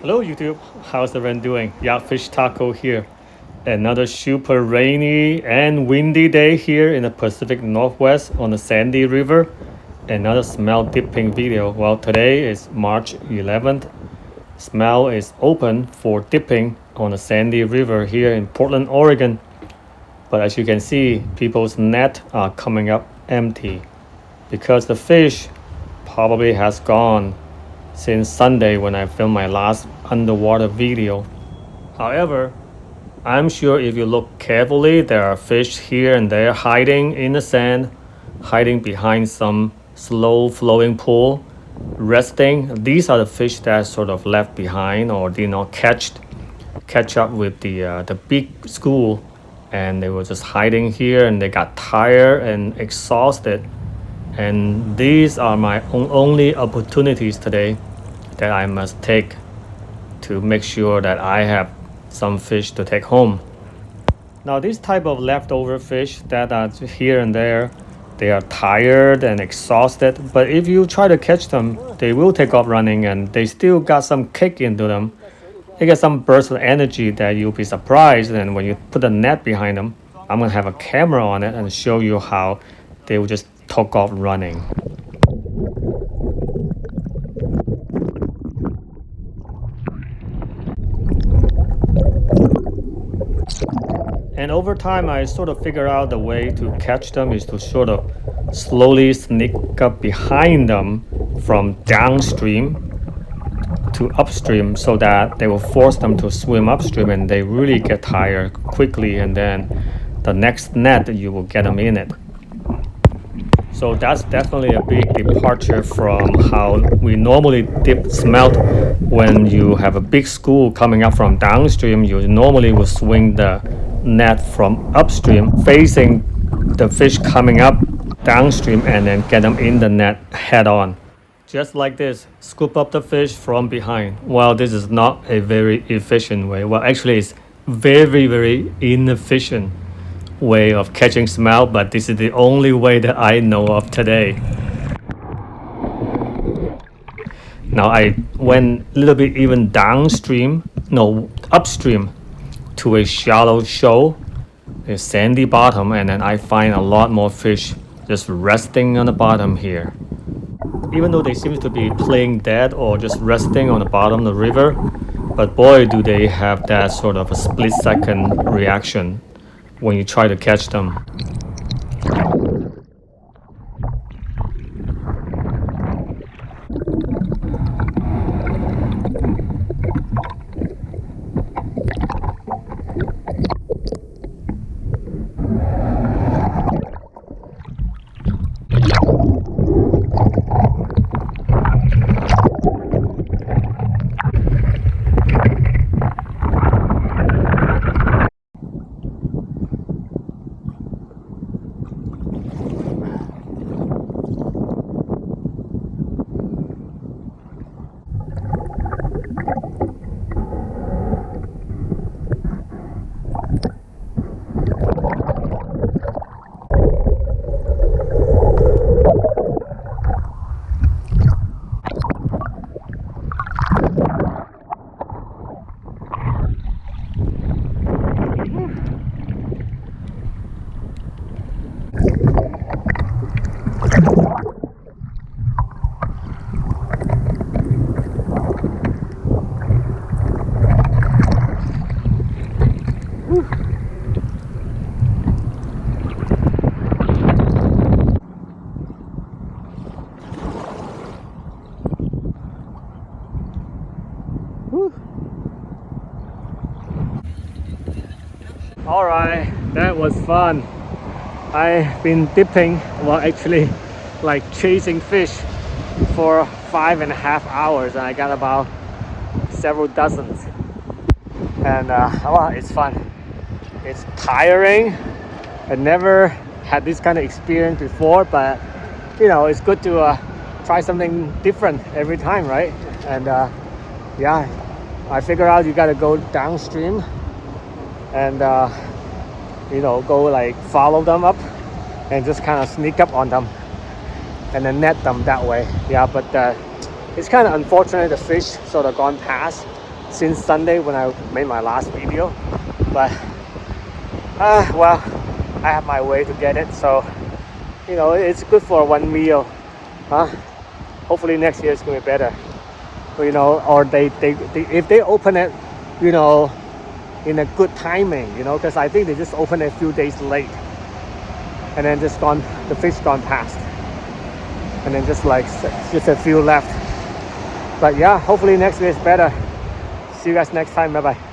Hello YouTube, how's everyone doing? Yeah, Fish Taco here. Another super rainy and windy day here in the Pacific Northwest on the Sandy River. Another smelt dipping video. Well, today is March 11th. Smelt is open for dipping on the Sandy River here in Portland, Oregon. But as you can see, people's net are coming up empty because the fish probably has gone since Sunday when I filmed my last underwater video. However, I'm sure if you look carefully, there are fish here and there hiding in the sand, hiding behind some slow flowing pool, resting. These are the fish that sort of left behind or did not catch up with the big school, and they were just hiding here and they got tired and exhausted. And these are my only opportunities today that I must take to make sure that I have some fish to take home. Now, this type of leftover fish that are here and there, they are tired and exhausted, but if you try to catch them, they will take off running and they still got some kick into them. They get some burst of energy that you'll be surprised, and when you put a net behind them, I'm gonna have a camera on it and show you how they will just take off running. And over time, I sort of figure out the way to catch them is to sort of slowly sneak up behind them from downstream to upstream so that they will force them to swim upstream and they really get tired quickly, and then the next net you will get them in it. So that's definitely a big departure from how we normally dip smelt. When you have a big school coming up from downstream, you normally will swing the net from upstream, facing the fish coming up downstream, and then get them in the net head on. Just like this, scoop up the fish from behind. Well, this is not a very efficient way. Well, actually, it's very inefficient way of catching smelt, but this is the only way that I know of today. Now I went a little bit even downstream, no, upstream to a shallow shoal, a sandy bottom, and then I find a lot more fish just resting on the bottom here. Even though they seem to be playing dead or just resting on the bottom of the river, but boy do they have that sort of a split second reaction when you try to catch them. All right, that was fun. I've been dipping, well actually like chasing fish for 5.5 hours, and I got about several dozens. And well, it's fun. It's tiring. I never had this kind of experience before, but you know, it's good to try something different every time, right? And yeah, I figured out you gotta go downstream and you know, go like follow them up and just kind of sneak up on them and then net them that way. Yeah, but it's kind of unfortunate the fish sort of gone past since Sunday when I made my last video, but well, I have my way to get it, so you know, it's good for one meal, huh? Hopefully next year it's gonna be better, you know, or they if they open it, you know, in a good timing, you know, because I think they just opened it a few days late, and then just gone, the fish gone past, and then just a few left. But yeah, hopefully next year is better. See you guys next time. Bye bye.